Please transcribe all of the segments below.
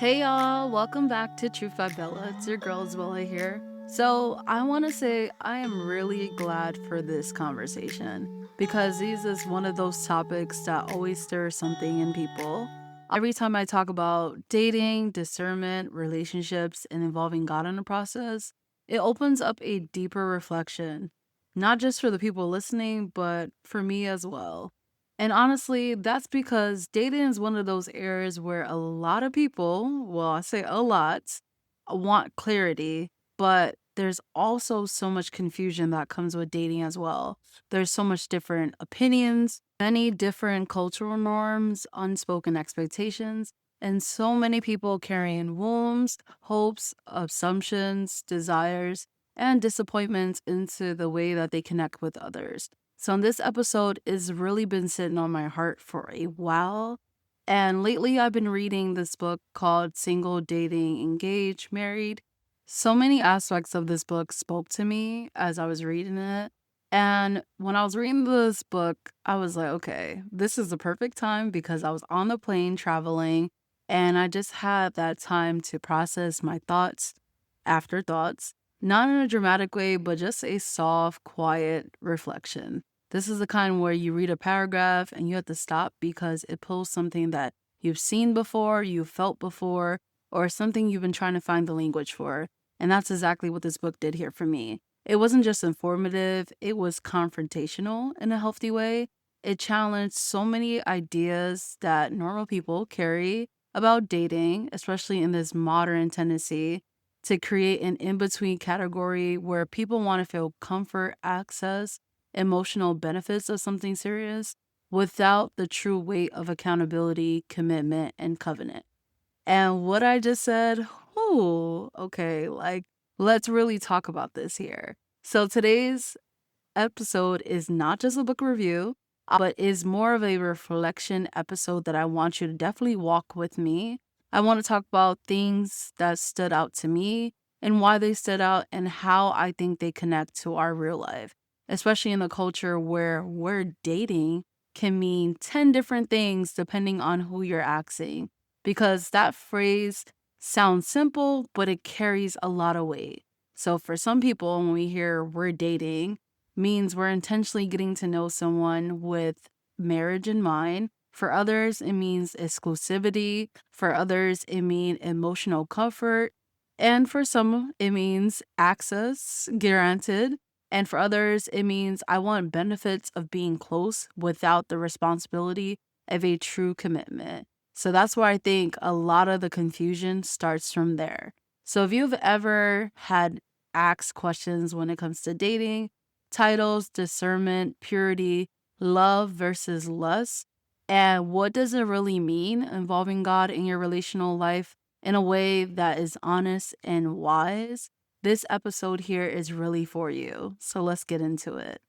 Hey y'all, welcome back to Truth by Bella. It's your girl Isabella here. So, I want to say I am really glad for this conversation because this is one of those topics that always stirs something in people. Every time I talk about dating, discernment, relationships, and involving God in the process, it opens up a deeper reflection, not just for the people listening, but for me as well. And honestly, that's because dating is one of those areas where a lot of people, well, I say a lot, want clarity, but there's also so much confusion that comes with dating as well. There's so much different opinions, many different cultural norms, unspoken expectations, and so many people carrying wounds, hopes, assumptions, desires, and disappointments into the way that they connect with others. So, in this episode has really been sitting on my heart for a while. And lately, I've been reading this book called Single, Dating, Engaged, Married. So many aspects of this book spoke to me as I was reading it. And when I was reading this book, I was like, okay, this is the perfect time because I was on the plane traveling and I just had that time to process my thoughts, afterthoughts, not in a dramatic way, but just a soft, quiet reflection. This is the kind where you read a paragraph and you have to stop because it pulls something that you've seen before, you've felt before, or something you've been trying to find the language for. And that's exactly what this book did here for me. It wasn't just informative, it was confrontational in a healthy way. It challenged so many ideas that normal people carry about dating, especially in this modern tendency to create an in between category where people want to feel comfort, access, emotional benefits of something serious without the true weight of accountability, commitment, and covenant. And what I just said, okay, like let's really talk about this here. So today's episode is not just a book review, but is more of a reflection episode that I want you to definitely walk with me. I want to talk about things that stood out to me and why they stood out and how I think they connect to our real life, especially in the culture where we're dating can mean 10 different things depending on who you're asking. Because that phrase sounds simple, but it carries a lot of weight. So for some people, when we hear we're dating, means we're intentionally getting to know someone with marriage in mind. For others, it means exclusivity. For others, it means emotional comfort. And for some, it means access granted. And for others, it means I want benefits of being close without the responsibility of a true commitment. So that's where I think a lot of the confusion starts from there. So if you've ever had asked questions when it comes to dating, titles, discernment, purity, love versus lust, and what does it really mean involving God in your relational life in a way that is honest and wise, this episode here is really for you. So let's get into it.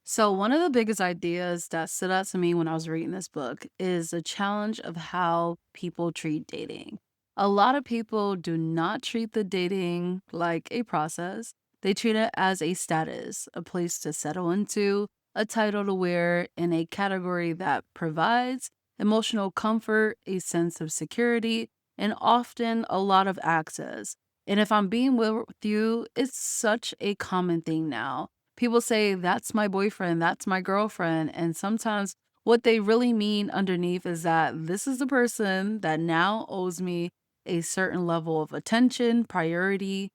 So, one of the biggest ideas that stood out to me when I was reading this book is the challenge of how people treat dating. A lot of people do not treat the dating like a process, they treat it as a status, a place to settle into, a title to wear, in a category that provides emotional comfort, a sense of security, and often a lot of access. And if I'm being real with you, it's such a common thing now. People say, that's my boyfriend, that's my girlfriend. And sometimes what they really mean underneath is that this is the person that now owes me a certain level of attention, priority,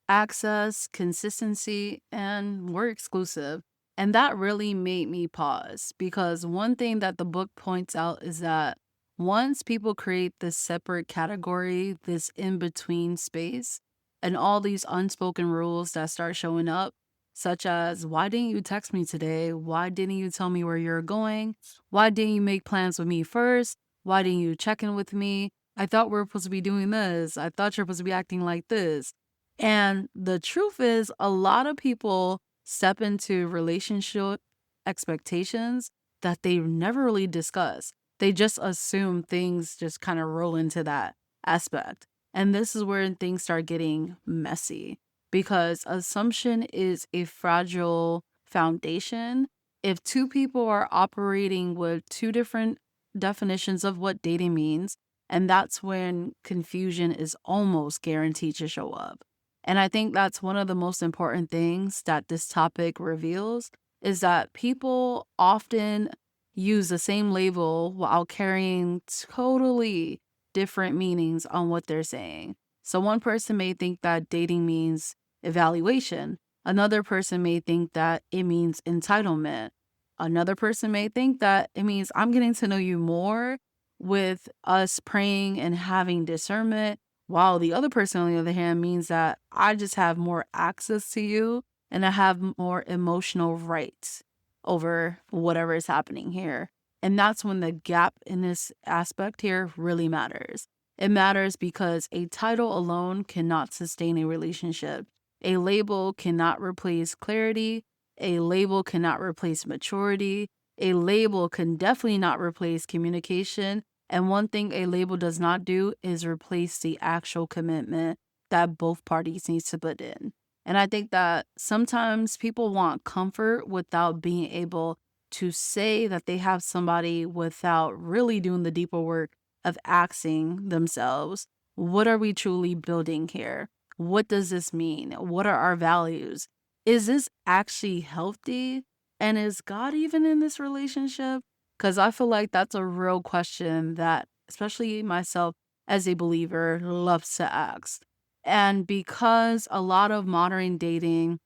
access, consistency, and we're exclusive. And that really made me pause because one thing that the book points out is that once people create this separate category, this in between space, and all these unspoken rules that start showing up, such as why didn't you text me today? Why didn't you tell me where you're going? Why didn't you make plans with me first? Why didn't you check in with me? I thought we are supposed to be doing this. I thought you're supposed to be acting like this. And the truth is, a lot of people step into relationship expectations that they never really discuss. They just assume things just kind of roll into that aspect. And this is where things start getting messy because assumption is a fragile foundation. If two people are operating with two different definitions of what dating means, And that's when confusion is almost guaranteed to show up. And I think that's one of the most important things that this topic reveals is that people often use the same label while carrying totally different meanings on what they're saying. So one person may think that dating means evaluation. Another person may think that it means entitlement. Another person may think that it means I'm getting to know you more with us praying and having discernment, while the other person, on the other hand, means that I just have more access to you and I have more emotional rights over whatever is happening here. And that's when the gap in this aspect here really matters. It matters because a title alone cannot sustain a relationship. A label cannot replace clarity. A label cannot replace maturity. A label can definitely not replace communication. And one thing a label does not do is replace the actual commitment that both parties need to put in. And I think that sometimes people want comfort without being able to say that they have somebody without really doing the deeper work of asking themselves, what are we truly building here? What does this mean? What are our values? Is this actually healthy? And is God even in this relationship? Because I feel like that's a real question that, especially myself as a believer, loves to ask. And because a lot of modern dating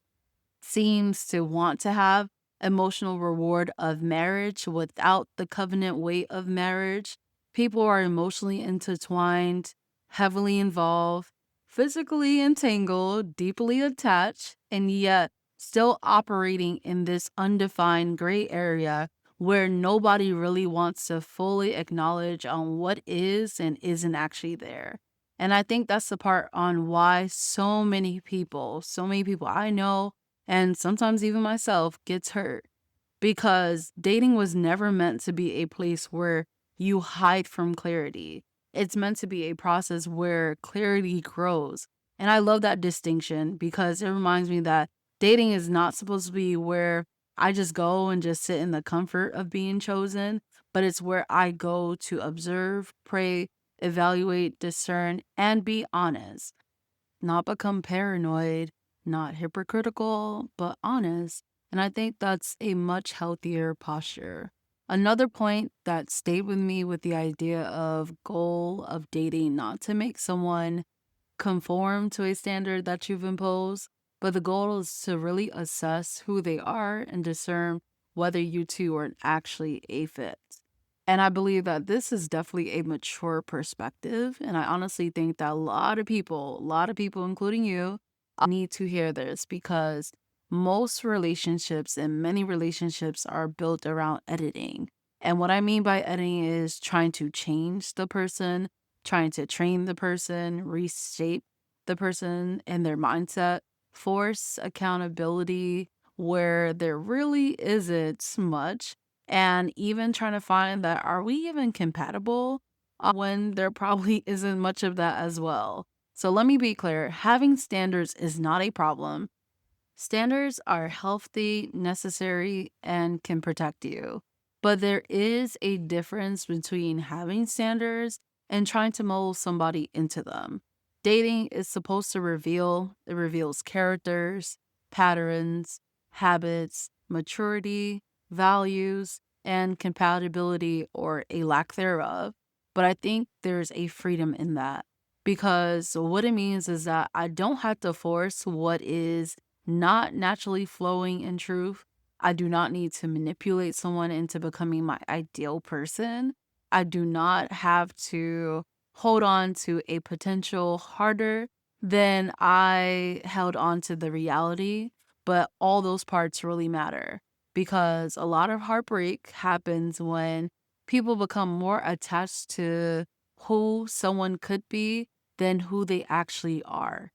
seems to want to have emotional reward of marriage without the covenant weight of marriage. People are emotionally intertwined, heavily involved, physically entangled, deeply attached, and yet still operating in this undefined gray area where nobody really wants to fully acknowledge on what is and isn't actually there. And I think that's the part on why so many people I know and sometimes even myself gets hurt because dating was never meant to be a place where you hide from clarity. It's meant to be a process where clarity grows. And I love that distinction because it reminds me that dating is not supposed to be where I just go and just sit in the comfort of being chosen, but it's where I go to observe, pray, evaluate, discern, and be honest, not become paranoid, not hypocritical, but honest. And I think that's a much healthier posture. Another point that stayed with me with the idea of goal of dating, not to make someone conform to a standard that you've imposed, but the goal is to really assess who they are and discern whether you two are actually a fit. And I believe that this is definitely a mature perspective. And I honestly think that a lot of people, including you, need to hear this because most relationships and many relationships are built around editing. And what I mean by editing is trying to change the person, trying to train the person, reshape the person and their mindset, force accountability where there really isn't much, and even trying to find that are we even compatible when there probably isn't much of that as well. So let me be clear, having standards is not a problem. Standards are healthy, necessary, and can protect you. But there is a difference between having standards and trying to mold somebody into them. Dating is supposed to it reveals characters, patterns, habits, maturity, values, and compatibility or a lack thereof. But I think there's a freedom in that because what it means is that I don't have to force what is not naturally flowing in truth. I do not need to manipulate someone into becoming my ideal person. I do not have to hold on to a potential harder than I held on to the reality. But all those parts really matter because a lot of heartbreak happens when people become more attached to who someone could be than who they actually are.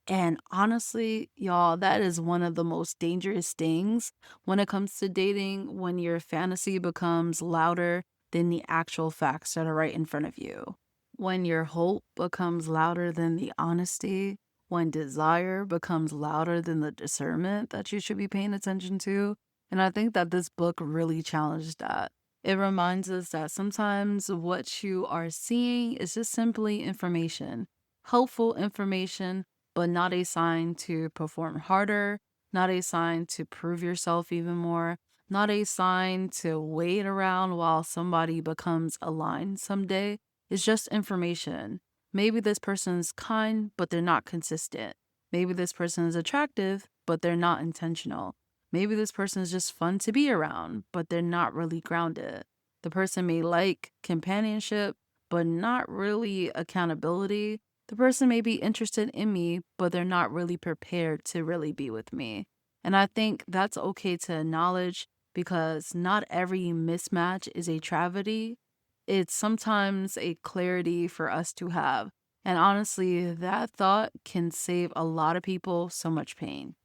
And honestly, y'all, that is one of the most dangerous things when it comes to dating, when your fantasy becomes louder than the actual facts that are right in front of you. When your hope becomes louder than the honesty, when desire becomes louder than the discernment that you should be paying attention to. And I think that this book really challenged that. It reminds us that sometimes what you are seeing is just simply information, helpful information, but not a sign to perform harder, not a sign to prove yourself even more, not a sign to wait around while somebody becomes aligned someday. It's just information. Maybe this person's kind, but they're not consistent. Maybe this person is attractive, but they're not intentional. Maybe this person is just fun to be around, but they're not really grounded. The person may like companionship, but not really accountability. The person may be interested in me, but they're not really prepared to really be with me. And I think that's okay to acknowledge because not every mismatch is a tragedy. It's sometimes a clarity for us to have. And honestly, that thought can save a lot of people so much pain.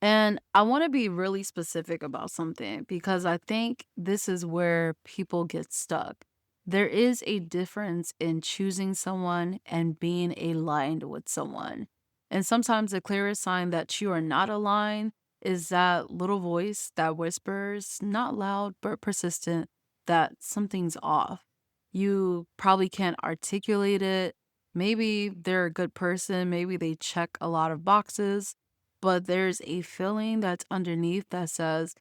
And I want to be really specific about something because I think this is where people get stuck. There is a difference in choosing someone and being aligned with someone. And sometimes the clearest sign that you are not aligned is that little voice that whispers, not loud but persistent, that something's off. You probably can't articulate it. Maybe they're a good person, maybe they check a lot of boxes, but there's a feeling that's underneath that says,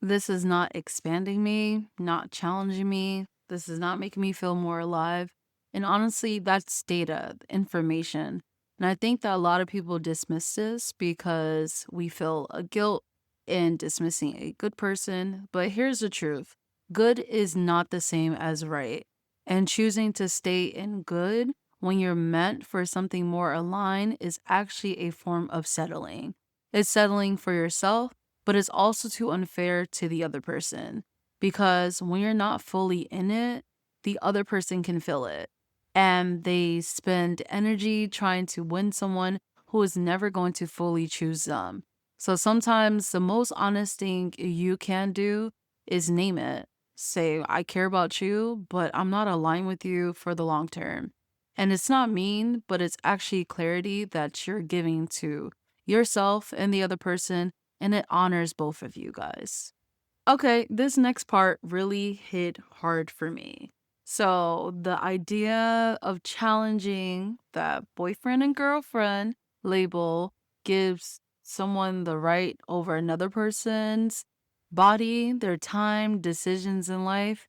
this is not expanding me, not challenging me. This is not making me feel more alive. And honestly, that's data, information. And I think that a lot of people dismiss this because we feel a guilt in dismissing a good person. But here's the truth: good is not the same as right. And choosing to stay in good when you're meant for something more aligned is actually a form of settling. It's settling for yourself, but it's also too unfair to the other person because when you're not fully in it, the other person can feel it. And they spend energy trying to win someone who is never going to fully choose them. So sometimes the most honest thing you can do is name it. Say, I care about you, but I'm not aligned with you for the long term. And it's not mean, but it's actually clarity that you're giving to yourself and the other person, and it honors both of you guys. Okay, this next part really hit hard for me. So, the idea of challenging that boyfriend and girlfriend label gives someone the right over another person's body, their time, decisions in life.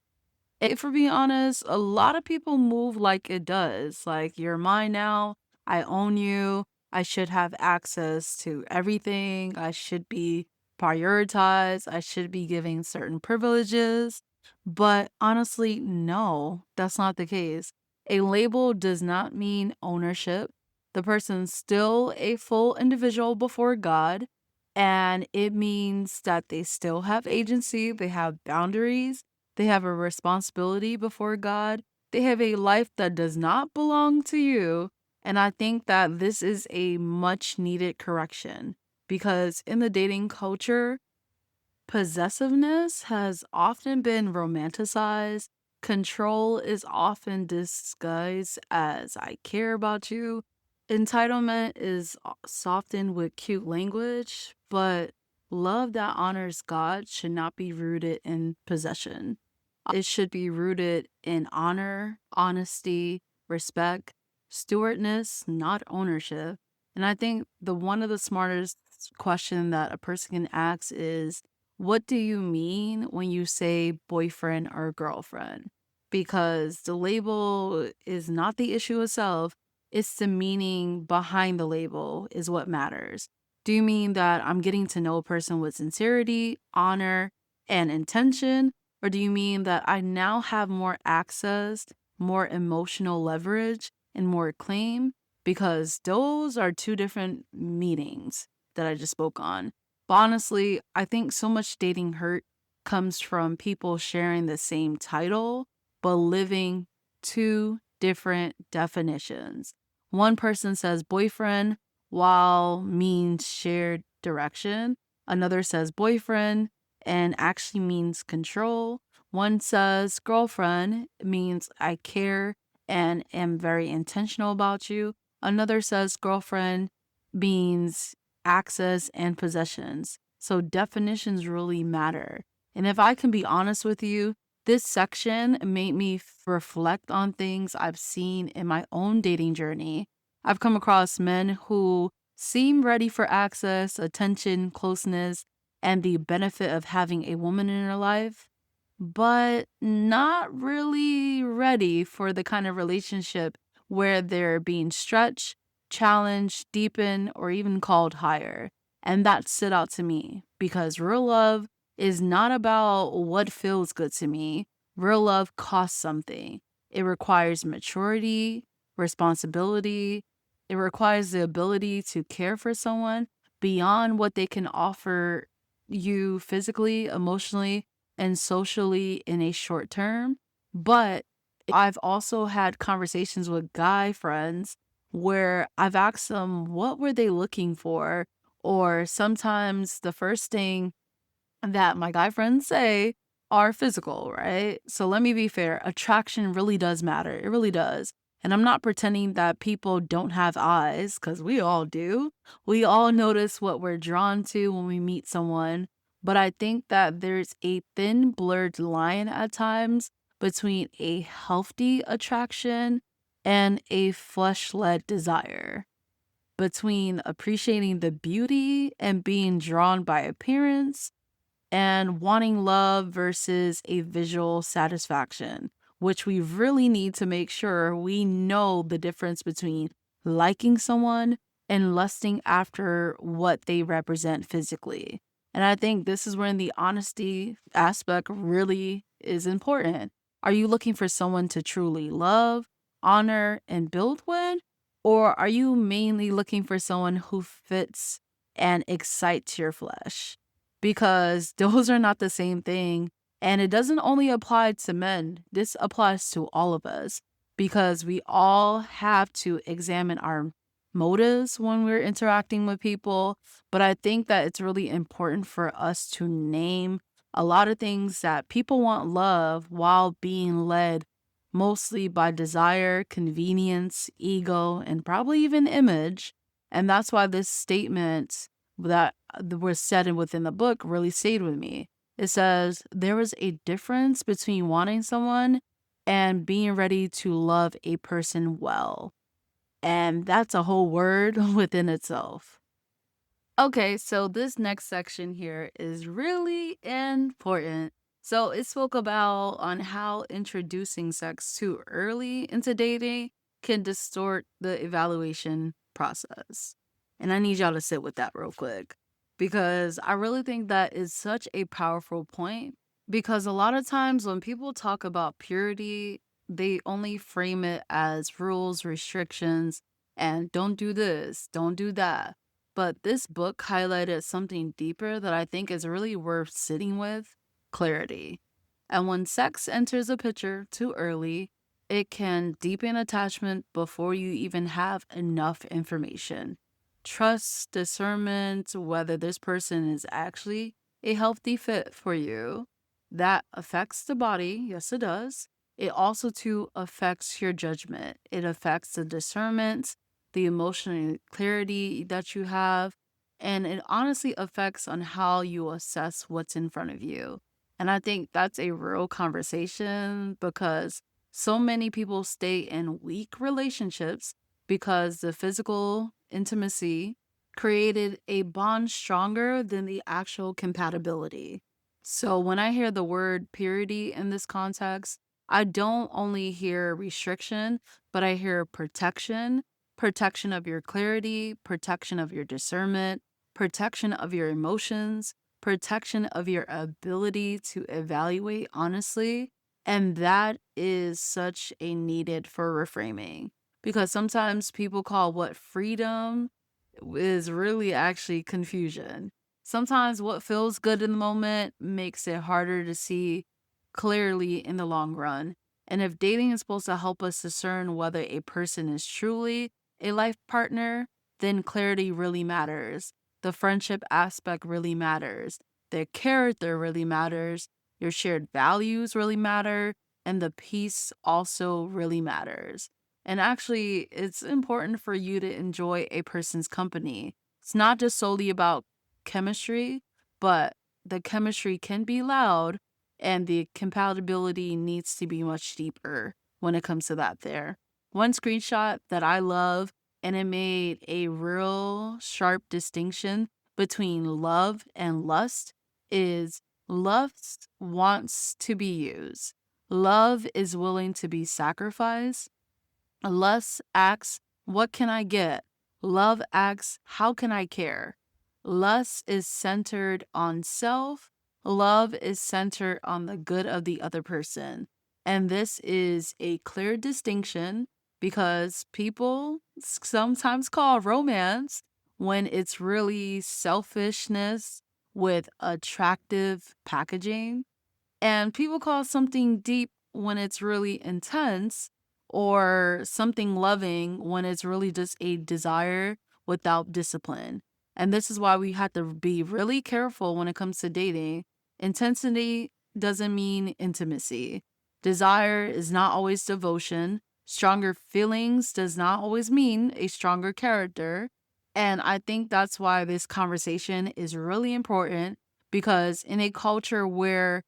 If we're being honest, a lot of people move like it does. Like, you're mine now. I own you. I should have access to everything. I should be prioritized. I should be giving certain privileges. But honestly, no, that's not the case. A label does not mean ownership. The person's still a full individual before God. And it means that they still have agency, they have boundaries, they have a responsibility before God. They have a life that does not belong to you. And I think that this is a much needed correction because in the dating culture, possessiveness has often been romanticized. Control is often disguised as I care about you. Entitlement is softened with cute language, but love that honors God should not be rooted in possession. It should be rooted in honor, honesty, respect, stewardness, not ownership. And I think the one of the smartest question that a person can ask is, what do you mean when you say boyfriend or girlfriend? Because the label is not the issue itself, it's the meaning behind the label is what matters. Do you mean that I'm getting to know a person with sincerity, honor, and intention? Or do you mean that I now have more access, more emotional leverage, and more claim? Because those are two different meanings that I just spoke on. But honestly, I think so much dating hurt comes from people sharing the same title, but living two different definitions. One person says boyfriend while means shared direction. Another says boyfriend and actually means control. One says girlfriend means I care and am very intentional about you. Another says girlfriend means access and possessions. So definitions really matter. And if I can be honest with you, This section made me reflect on things I've seen in my own dating journey. I've come across men who seem ready for access, attention, closeness, and the benefit of having a woman in their life, but not really ready for the kind of relationship where they're being stretched, challenged, deepened, or even called higher. And that stood out to me because real love is not about what feels good to me. Real love costs something. It requires maturity, responsibility. It requires the ability to care for someone beyond what they can offer you physically, emotionally, and socially in a short term. But I've also had conversations with guy friends where I've asked them what were they looking for, or sometimes the first thing that my guy friends say are physical, right? So let me be fair. Attraction really does matter. It really does. And I'm not pretending that people don't have eyes, because we all do. We all notice what we're drawn to when we meet someone. But I think that there's a thin, blurred line at times between a healthy attraction and a flesh led desire, between appreciating the beauty and being drawn by appearance and wanting love versus a visual satisfaction, which we really need to make sure we know the difference between liking someone and lusting after what they represent physically. And I think this is when the honesty aspect really is important. Are you looking for someone to truly love, honor, and build with? Or are you mainly looking for someone who fits and excites your flesh? Because those are not the same thing. And it doesn't only apply to men, this applies to all of us because we all have to examine our motives when we're interacting with people. But I think that it's really important for us to name a lot of things that people want love while being led mostly by desire, convenience, ego, and probably even image. And that's why this statement that were said within the book really stayed with me. It says there was a difference between wanting someone and being ready to love a person well. And that's a whole word within itself. Okay, so this next section here is really important. So it spoke about on how introducing sex too early into dating can distort the evaluation process. And I need y'all to sit with that real quick because I really think that is such a powerful point because a lot of times when people talk about purity, they only frame it as rules, restrictions, and don't do this, don't do that. But this book highlighted something deeper that I think is really worth sitting with: clarity. And when sex enters a picture too early, it can deepen attachment before you even have enough information. Trust, discernment, whether this person is actually a healthy fit for you. That affects the body. Yes, it does. It also too affects your judgment. It affects the discernment, the emotional clarity that you have, and it honestly affects on how you assess what's in front of you. And I think that's a real conversation because so many people stay in weak relationships because the physical intimacy created a bond stronger than the actual compatibility. So when I hear the word purity in this context, I don't only hear restriction, but I hear protection, protection of your clarity, protection of your discernment, protection of your emotions, protection of your ability to evaluate honestly. And that is such a needed for reframing because sometimes people call what freedom is really actually confusion. Sometimes what feels good in the moment makes it harder to see clearly in the long run. And if dating is supposed to help us discern whether a person is truly a life partner, then clarity really matters. The friendship aspect really matters. Their character really matters. Your shared values really matter. And the peace also really matters. And actually, it's important for you to enjoy a person's company. It's not just solely about chemistry, but the chemistry can be loud and the compatibility needs to be much deeper when it comes to that there. One screenshot that I love, and it made a real sharp distinction between love and lust, is lust wants to be used. Love is willing to be sacrificed. Lust asks, what can I get? Love asks, how can I care? Lust is centered on self. Love is centered on the good of the other person. And this is a clear distinction because people sometimes call romance when it's really selfishness with attractive packaging. And people call something deep when it's really intense, or something loving when it's really just a desire without discipline. And this is why we have to be really careful when it comes to dating. Intensity doesn't mean intimacy. Desire is not always devotion. Stronger feelings does not always mean a stronger character. And I think that's why this conversation is really important, because in a culture where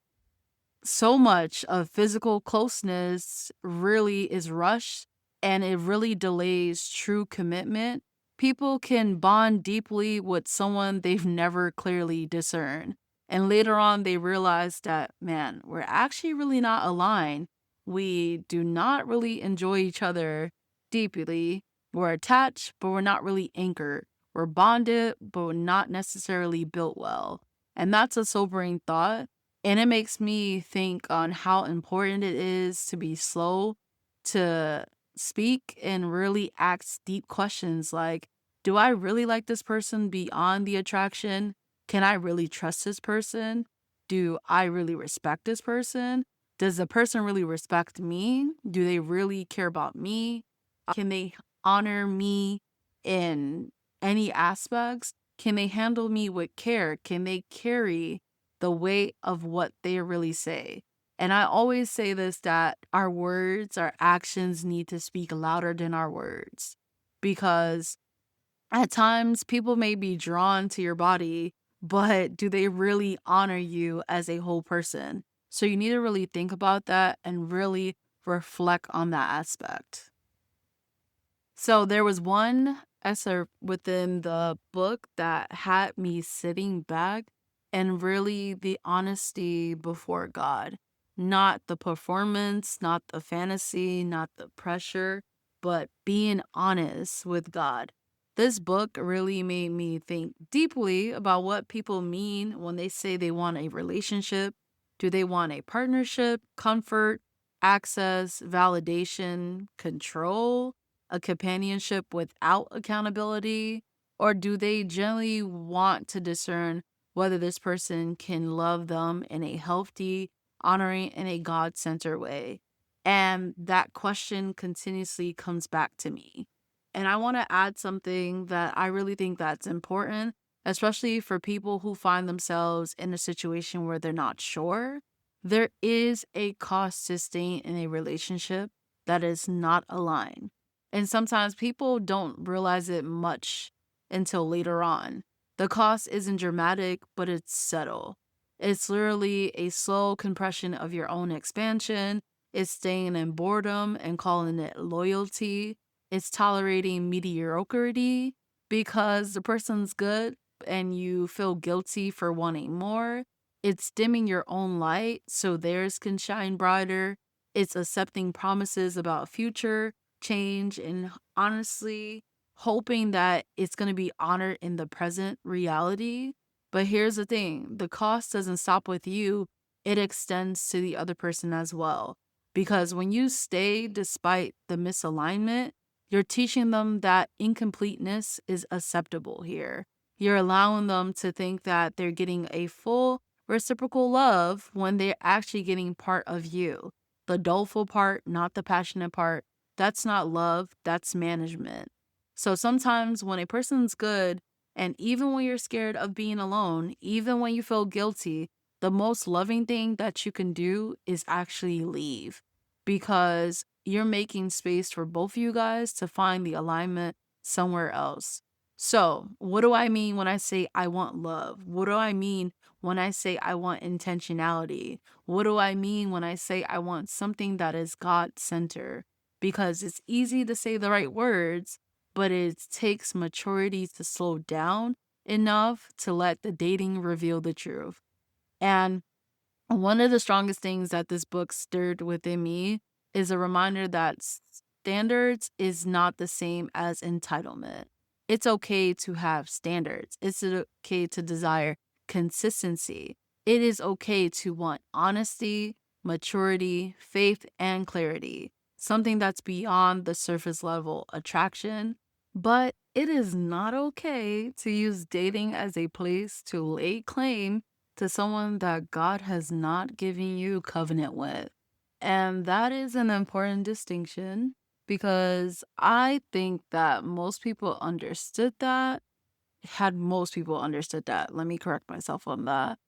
so much of physical closeness really is rushed and it really delays true commitment, people can bond deeply with someone they've never clearly discerned. And later on, they realize that, man, we're actually really not aligned. We do not really enjoy each other deeply. We're attached, but we're not really anchored. We're bonded, but we're not necessarily built well. And that's a sobering thought, and it makes me think on how important it is to be slow to speak and really ask deep questions like, do I really like this person beyond the attraction? Can I really trust this person? Do I really respect this person? Does the person really respect me? Do they really care about me? Can they honor me in any aspects? Can they handle me with care? Can they carry the weight of what they really say? And I always say this, that our words, our actions need to speak louder than our words. Because at times people may be drawn to your body, but do they really honor you as a whole person? So you need to really think about that and really reflect on that aspect. So there was one excerpt within the book that had me sitting back and really the honesty before God. Not the performance, not the fantasy, not the pressure, but being honest with God. This book really made me think deeply about what people mean when they say they want a relationship. Do they want a partnership, comfort, access, validation, control? A companionship without accountability? Or do they generally want to discern whether this person can love them in a healthy, honoring, and a God centered way? And that question continuously comes back to me. And I want to add something that I really think that's important, especially for people who find themselves in a situation where they're not sure. There is a cost to staying in a relationship that is not aligned. And sometimes people don't realize it much until later on. The cost isn't dramatic, but it's subtle. It's literally a slow compression of your own expansion. It's staying in boredom and calling it loyalty. It's tolerating mediocrity because the person's good and you feel guilty for wanting more. It's dimming your own light so theirs can shine brighter. It's accepting promises about future change and honestly hoping that it's going to be honored in the present reality. But here's the thing, the cost doesn't stop with you, it extends to the other person as well. Because when you stay despite the misalignment, you're teaching them that incompleteness is acceptable here. You're allowing them to think that they're getting a full reciprocal love when they're actually getting part of you. The doleful part, not the passionate part. That's not love, that's management. So sometimes when a person's good, and even when you're scared of being alone, even when you feel guilty, the most loving thing that you can do is actually leave, because you're making space for both of you guys to find the alignment somewhere else. So, what do I mean when I say I want love? What do I mean when I say I want intentionality? What do I mean when I say I want something that is God centered? Because it's easy to say the right words, but it takes maturity to slow down enough to let the dating reveal the truth. And one of the strongest things that this book stirred within me is a reminder that standards is not the same as entitlement. It's okay to have standards. It's okay to desire consistency. It is okay to want honesty, maturity, faith, and clarity, something that's beyond the surface level attraction. But it is not okay to use dating as a place to lay claim to someone that God has not given you covenant with. And that is an important distinction because I think that most people understood that had most people understood that, let me correct myself on that,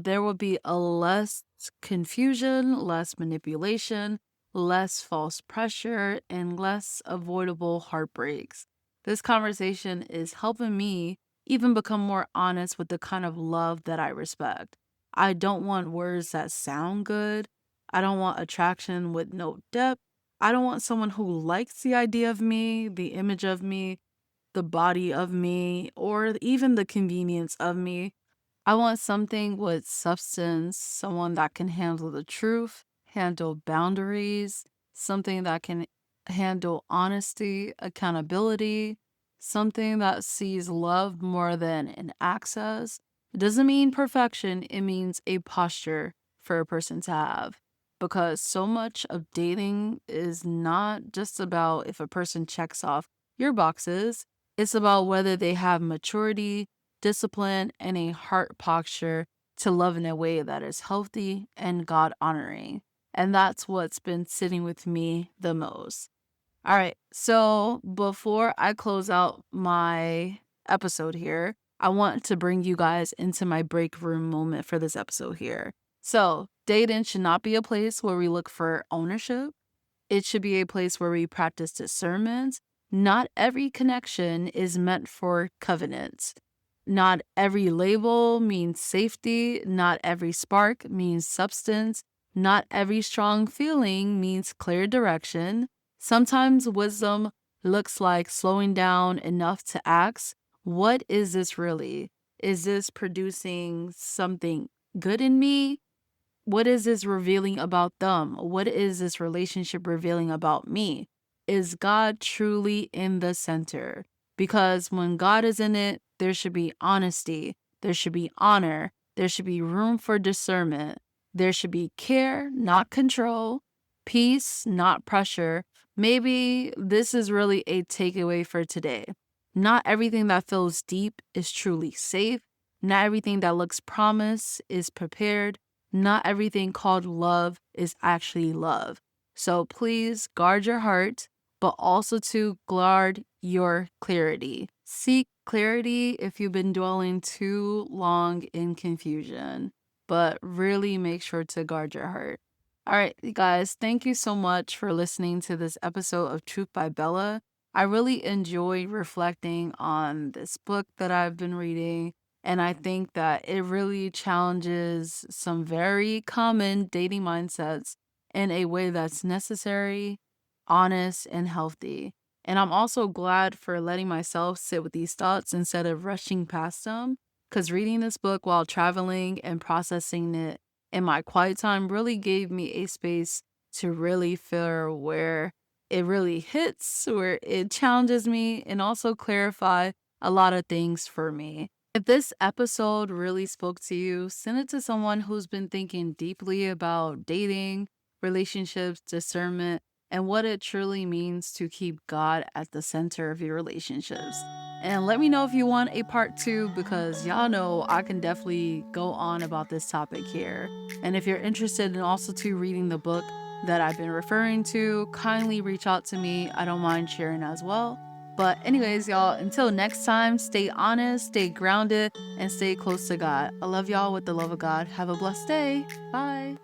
there would be a less confusion, less manipulation, less false pressure, and less avoidable heartbreaks. This conversation is helping me even become more honest with the kind of love that I respect. I don't want words that sound good. I don't want attraction with no depth. I don't want someone who likes the idea of me, the image of me, the body of me, or even the convenience of me. I want something with substance, someone that can handle the truth, handle boundaries, something that can handle honesty, accountability, something that sees love more than an access. It doesn't mean perfection, it means a posture for a person to have. Because so much of dating is not just about if a person checks off your boxes, it's about whether they have maturity, discipline, and a heart posture to love in a way that is healthy and God honoring. And that's what's been sitting with me the most. All right. So before I close out my episode here, I want to bring you guys into my break room moment for this episode here. So, dating should not be a place where we look for ownership. It should be a place where we practice discernment. Not every connection is meant for covenants. Not every label means safety. Not every spark means substance. Not every strong feeling means clear direction. Sometimes wisdom looks like slowing down enough to ask, what is this really? Is this producing something good in me? What is this revealing about them? What is this relationship revealing about me? Is God truly in the center? Because when God is in it, there should be honesty, there should be honor, there should be room for discernment, there should be care, not control, peace, not pressure. Maybe this is really a takeaway for today. Not everything that feels deep is truly safe. Not everything that looks promise is prepared. Not everything called love is actually love. So please guard your heart, but also to guard your clarity. Seek clarity if you've been dwelling too long in confusion, but really make sure to guard your heart. All right, you guys, thank you so much for listening to this episode of Truth by Bella. I really enjoy reflecting on this book that I've been reading, and I think that it really challenges some very common dating mindsets in a way that's necessary, honest, and healthy. And I'm also glad for letting myself sit with these thoughts instead of rushing past them, because reading this book while traveling and processing it in my quiet time really gave me a space to really feel where it really hits, where it challenges me, and also clarify a lot of things for me. If this episode really spoke to you, send it to someone who's been thinking deeply about dating, relationships, discernment, and what it truly means to keep God at the center of your relationships. And let me know if you want a part two because y'all know I can definitely go on about this topic here. And if you're interested in also too reading the book that I've been referring to, kindly reach out to me. I don't mind sharing as well. But anyways, y'all, until next time, stay honest, stay grounded, and stay close to God. I love y'all with the love of God. Have a blessed day. Bye.